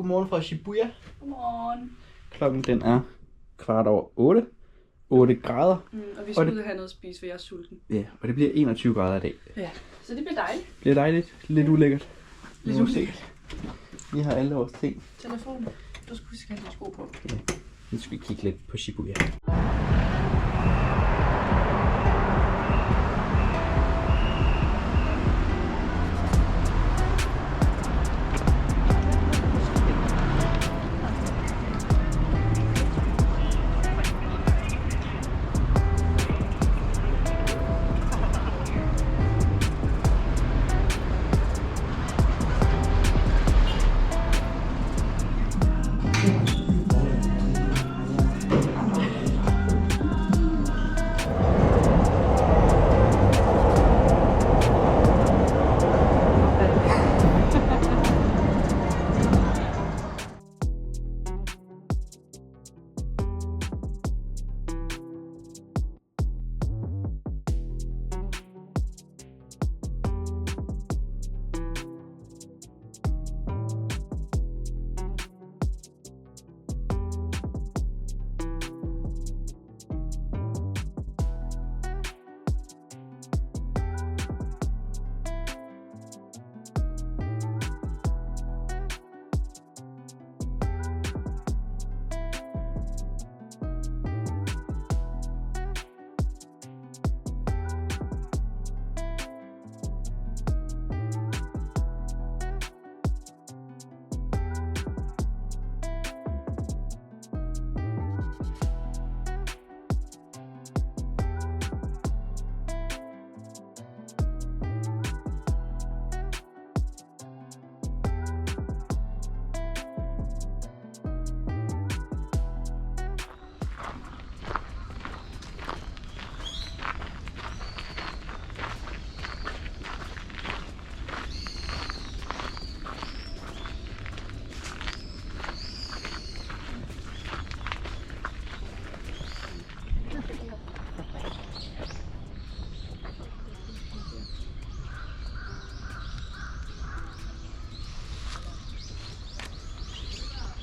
Godmorgen fra Shibuya. Godmorgen. Klokken den er 8:15. 8 grader. Og vi skal ud og have noget at spise, for jeg er sulten. Ja, og det bliver 21 grader i dag. Ja, så det bliver dejligt. Det bliver dejligt. Lidt ulækkert. Lidt ulækkert. Vi har alle vores ting. Telefon. Du skal huske at have dine sko på. Ja. Nu skal vi kigge lidt på Shibuya.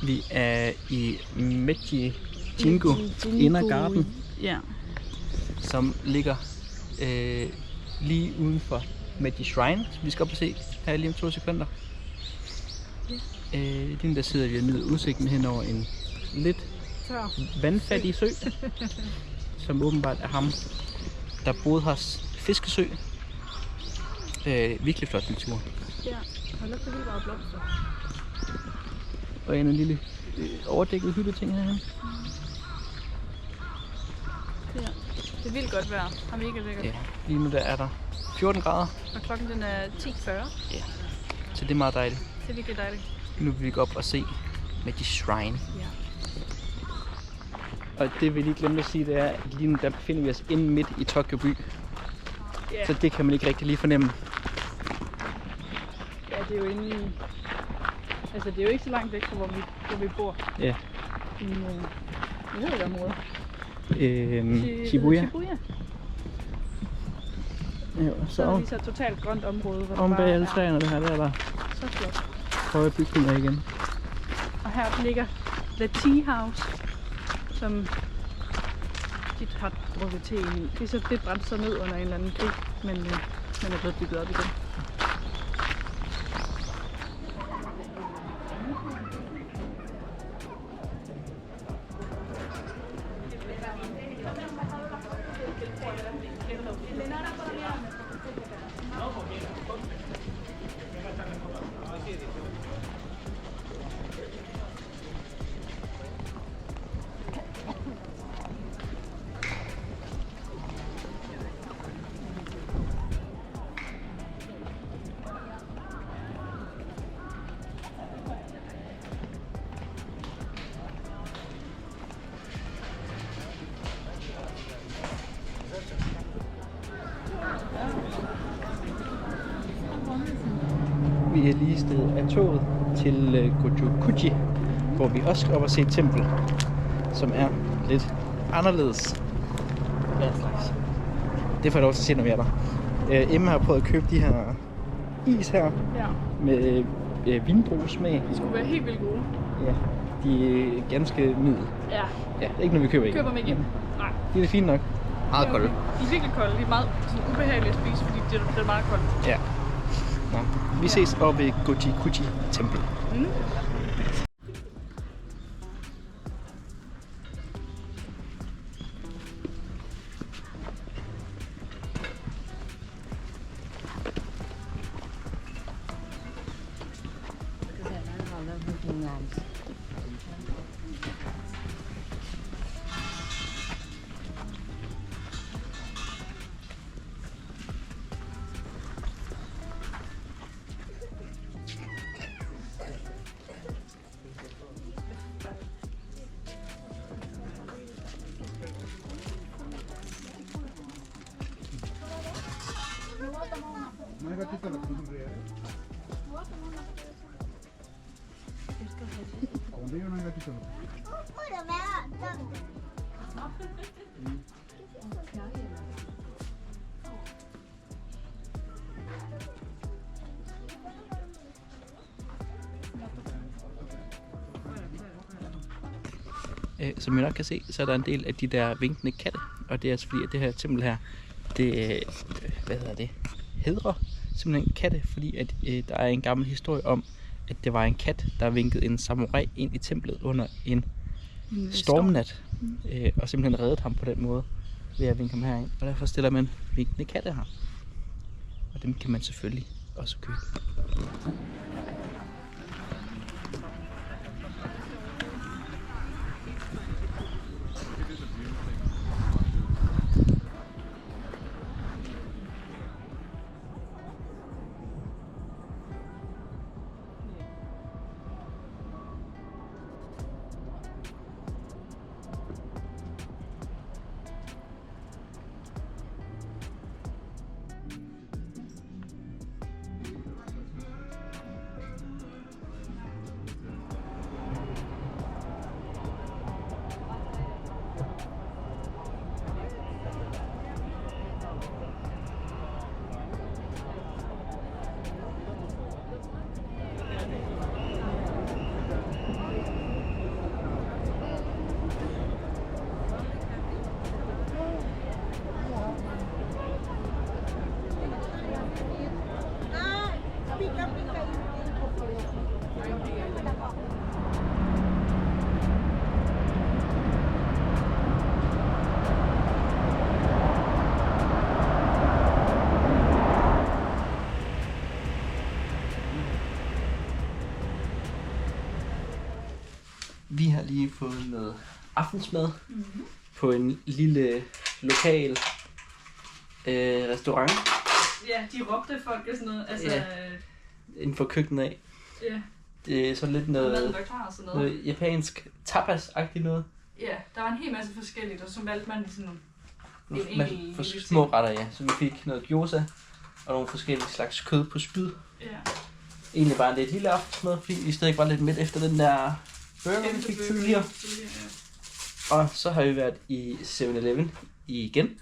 Vi er i Meiji Jingu Inner Garden, Ja. som ligger lige uden for Meiji Shrine, som vi skal op og se her lige om 2 sekunder. Lige der sidder vi og nyder udsigten hen over en lidt vandfattig sø, som åbenbart er ham, der boede hos Fiskesø. Virkelig flot natur. Ja, hold op, det vil bare blomster. Og en lille overdækket hyldeting herhen. Ja, det vil godt være. Har vi ikke lækkert. Ja, lige nu der er der 14 grader. Og klokken den er 10:40. Ja, så det er meget dejligt. Det er virkelig dejligt. Nu vil vi gå op og se Meiji Shrine. Ja. Og det vi lige glemte at sige, det er, at lige nu der befinder vi os inde midt i Tokyo by. Ja. Så det kan man ikke rigtig lige fornemme. Ja, det er jo inde i... Altså, det er jo ikke så langt væk fra, hvor vi bor. Ja. Hvad hedder det område? Shibuya. Shibuya. Ja, Så er så det lige så et totalt grønt område, hvor om der bag bare alle er træerne, det her, der er der så flot. høje bygninger igen. Og her ligger The Tea House, som de har drukket te i. Det brændte så ned under en eller anden krig, men er blevet bygget op igen. Vi er lige stedet af toget til Gojukuji, hvor vi også skal op og se et tempel, som er lidt anderledes. Ja, slags. Det får jeg lov til at se, når vi er der. Emma har prøvet at købe de her is her, Ja. med vindruesmag. De skulle være helt vildt gode. Ja, de er ganske middel. Ja. Ja, det er ikke noget, vi køber ikke. Køber dem ikke ind. Nej. Det er fint nok. Meget kolde. De er virkelig kolde. De er meget sådan, ubehagelige at spise, fordi det er meget koldt. Ja. Nå. Vi ses oppe ved Goji Kuji Tempel. Mm. Som I nok kan se, så er der en del af de der vinkende katte, og det er altså fordi, at det her tempel her, det, hedrer simpelthen katte, fordi at der er en gammel historie om, at det var en kat, der vinkede en samurai ind i templet under en stormnat, og simpelthen reddede ham på den måde ved at vinke ham herind, og derfor stiller man vinkende katte her, og dem kan man selvfølgelig også købe. Vi har lige fået noget aftensmad på en lille lokal restaurant. Ja, de råbte folk og sådan noget. Altså, Ja. Inden for køkkenet af. Ja. Det er sådan lidt noget, var klar og sådan noget. noget japansk tapas-agtigt noget. Ja, der var en hel masse forskelligt, og så valgte man sådan en enkelt For lille små ting. retter, ja. Så vi fik noget gyoza og nogle forskellige slags kød på spyd. Ja. Egentlig bare lidt lille aftensmad, fordi vi stadig var lidt midt efter den der burger, vi fik tidligere. Og så har vi været i 7-Eleven igen.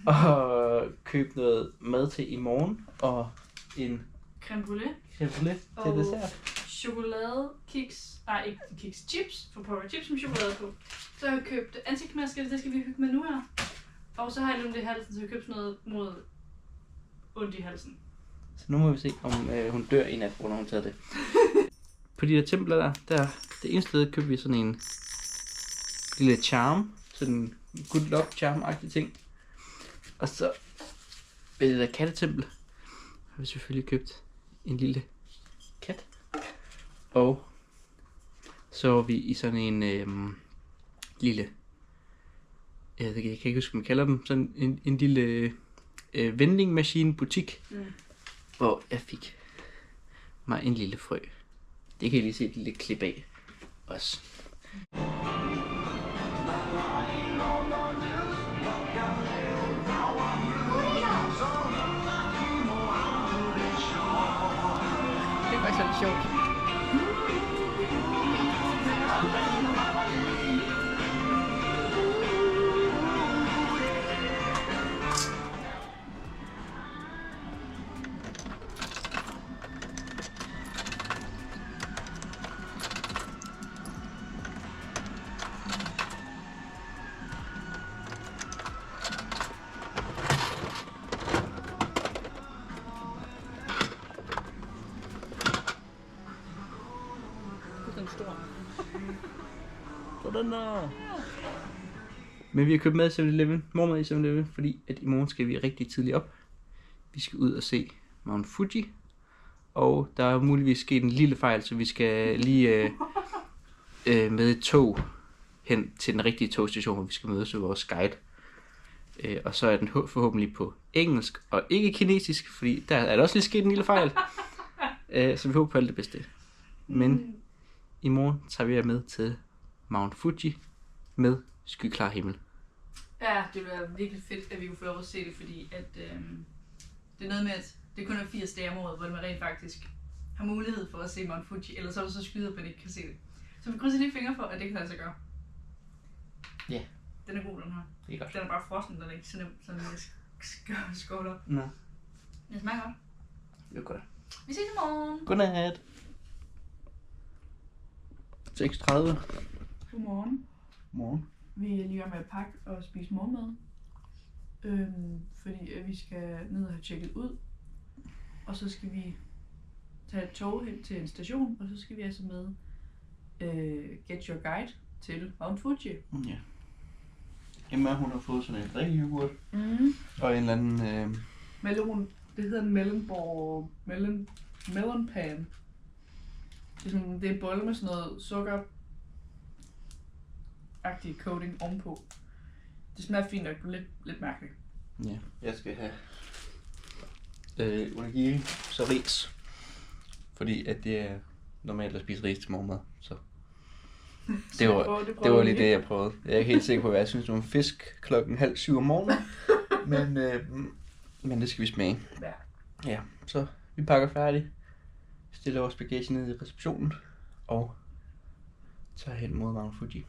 Og købt noget mad til i morgen, og en Creme brûlée. creme brûlée til Og dessert. chokoladekiks, nej ikke kiks, chips, for Power Chips med chokolade på. Så har jeg købt ansigtsmasker, det skal vi hygge med nu her. Og så har jeg lidt i halsen, så jeg har købt sådan noget mod ondt i halsen. Så nu må vi se, om hun dør i nat, når hun tager det. På de der templer der det ene sted købte vi sådan en lille charm, sådan en good luck charm-agtig ting. Og så ved det der kattetempel har vi selvfølgelig købt en lille kat. Og så var vi i sådan en lille, jeg kan ikke huske, hvad man kalder dem, sådan en lille vending machine butik, hvor jeg fik mig en lille frø. Det kan I lige se et lille klip af også. Det er faktisk lidt sjovt. stor. Sådan der. Men vi har købt mad i 7-Eleven, mormad i 7-Eleven, fordi at i morgen skal vi rigtig tidligt op. Vi skal ud og se Mount Fuji. Og der er muligvis sket en lille fejl, så vi skal lige med et tog hen til den rigtige togstation, hvor vi skal mødes med vores guide. Og så er den forhåbentlig på engelsk og ikke kinesisk, fordi der er der også lige sket en lille fejl. Så vi håber på alt det bedste. Men i morgen tager vi jer med til Mount Fuji med skyklar himmel. Ja, det ville være virkelig fedt, at vi kunne få lov at se det, fordi at, det er noget med, at det kun er 80 dage om året, hvor man rent faktisk har mulighed for at se Mount Fuji, ellers så er det så skyder på, at man ikke kan se det. Så vi krydser lige fingre for, at det kan lade sig gøre. Ja. Yeah. Den er god, den her. Det er godt. Den er bare frossen, den er ikke så nemt, så den skål op. Nå. Det smager godt. Det er godt. Vi ses i morgen. Godnat. 6:30. Godmorgen. Morgen. Vi er lige med at pakke og spise morgenmad. Fordi vi skal ned og have tjekket ud. Og så skal vi tage et tog hen til en station, og så skal vi altså med Get Your Guide til Mount Fuji. Ja. Emma, hun har fået sådan en drikkeyoghurt. Og en eller anden... Melon, det hedder en melon pan. Det er en bolle med sådan noget sukker-agtig coating ovenpå. Det smager fint og lidt mærkeligt. Ja, jeg skal have onigiri, så ris. Fordi at det er normalt at spise ris til morgenmad, så det var lige det, jeg prøvede. Jeg er ikke helt sikker på, hvad jeg synes om fisk 6:30 om morgenen, men det skal vi smage. Ja. Ja, så vi pakker færdigt, stiller vores bagage ned i receptionen og tager hen mod Mount Fuji.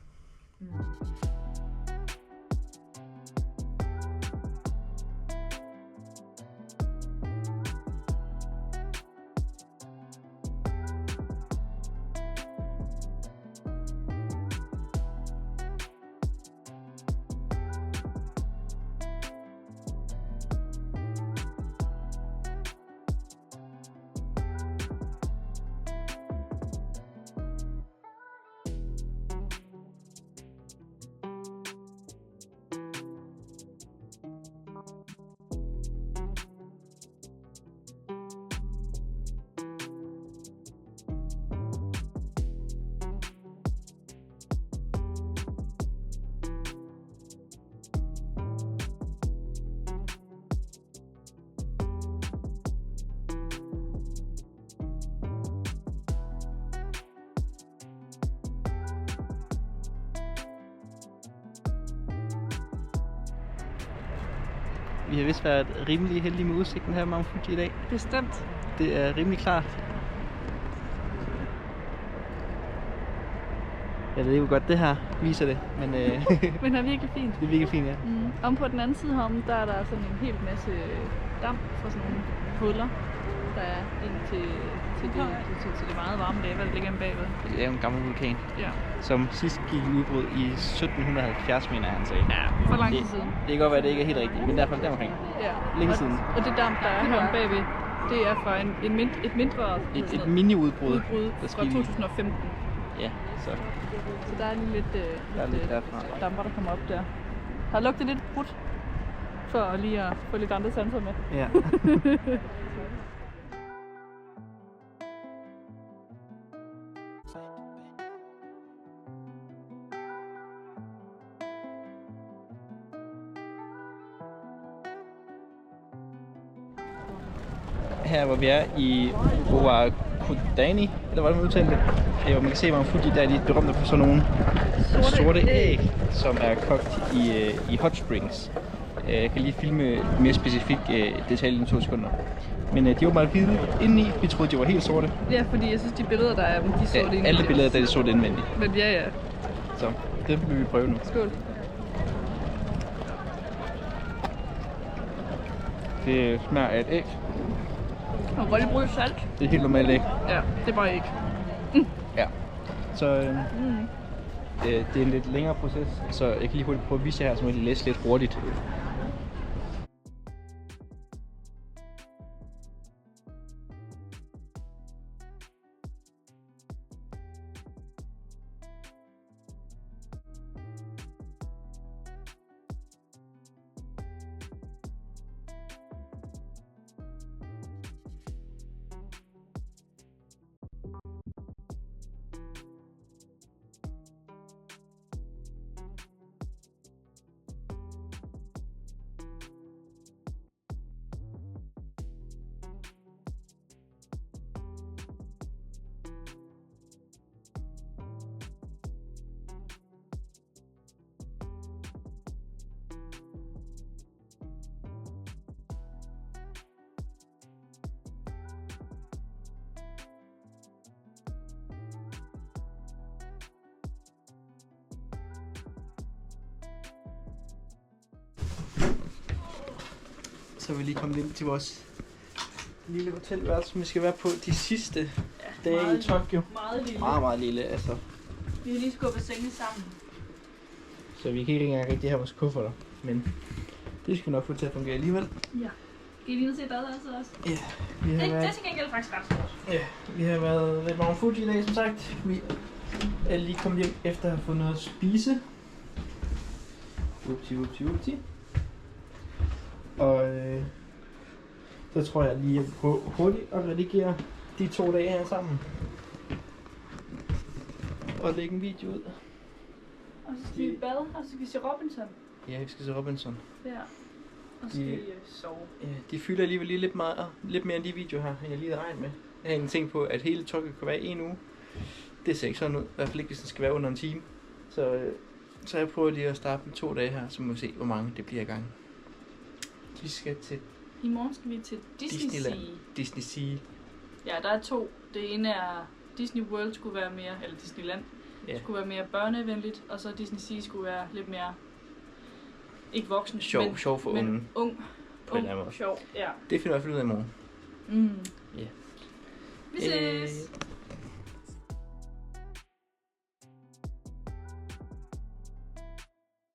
Vi har vist været rimelig heldige med udsigten her i Mount Fuji i dag. Bestemt. Det er rimelig klart. Jeg ved ikke, hvor godt det her viser det, men Men det er virkelig fint. det er virkelig fint, ja. Om på den anden side herom, der er der sådan en hel masse damp fra sådan nogle huller, der er ind til det meget varme lava, der ligger inde bagved. Det er jo en gammel vulkan, Ja. som sidst gik i udbrud i 1770, mener han sagde. Ja, for lang tid siden. Det kan godt være, at det ikke er helt rigtigt, men i hvert fald deromkring. Ja. Længe siden. Og det damp, der er herom bagved, det er fra et mindre Et mini-udbrud. fra 2015. Ja, så Så der er lige lidt, lidt derfra. damper, der kommer op der. Har lugtet lidt brudt, for lige at få lidt andre sanser med. Ja. Her hvor vi er i Owakudani, eller hvordan man udtaler det, hvor man kan se, hvor Fuji der er de berømte for sådan nogle sorte æg, som er kogt i hot springs. Jeg kan lige filme mere specifik detaljer i 2 sekunder. Men de var meget hvide indeni. Vi troede, de var helt sorte. Ja, fordi jeg synes, de billeder, der er dem, de er sorte indvendigt. Alle billeder, der er sorte indvendigt. Men ja. Så det vil vi prøve nu. Skål. Det smager af et æg. Og godt lige bruge salt. Det er helt normalt æg. Ja, det er bare ikke. Ja. Så det er en lidt længere proces, så jeg kan lige hurtigt prøve at vise jer her, så må I læse lidt hurtigt. Så er vi lige kommet ind til vores lille hotelværelse, som vi skal være på de sidste dage i Tokyo. Meget lille. Meget lille, altså. Vi har lige skubbet senge sammen. Så vi kan ikke engang rigtig have vores kufferter. Men det skal nok få til at fungere alligevel. Ja. Skal I lige se badeværelset også? Ja, vi har Det været... er til gengæld faktisk ret stort. Ja, vi har været lidt Mount Fuji i dag, som sagt. Vi er lige kommet hjem efter at have fået noget at spise. Upti. Og så tror jeg lige at prøve hurtigt at redigere de 2 dage her sammen. Og lægge en video ud. Og så skal vi bade, og så skal vi se Robinson. Ja, vi skal se Robinson. Ja. Og så skal vi sove. Ja, de fylder alligevel lige lidt mere end de videoer her, end jeg lige havde regnet med. Jeg havde egentlig tænkt på, at hele Tokyo kan være 1 uge. Det ser ikke sådan ud. I hvert fald ikke, hvis den skal være under en time. Så jeg prøver lige at starte med 2 dage her, så må vi se, hvor mange det bliver i gang. Vi skal til I morgen skal vi til Disneyland. Disney Sea. Ja, der er 2. Det ene er Disney World skulle være mere, eller Disneyland skulle være mere børnevenligt, og så Disney Sea skulle være lidt mere, ikke voksen, Sjov for unge. Ung. På en eller anden måde. Sjov, ja. Det finder jeg i hvert fald ud af i morgen. Ja. Vi ses!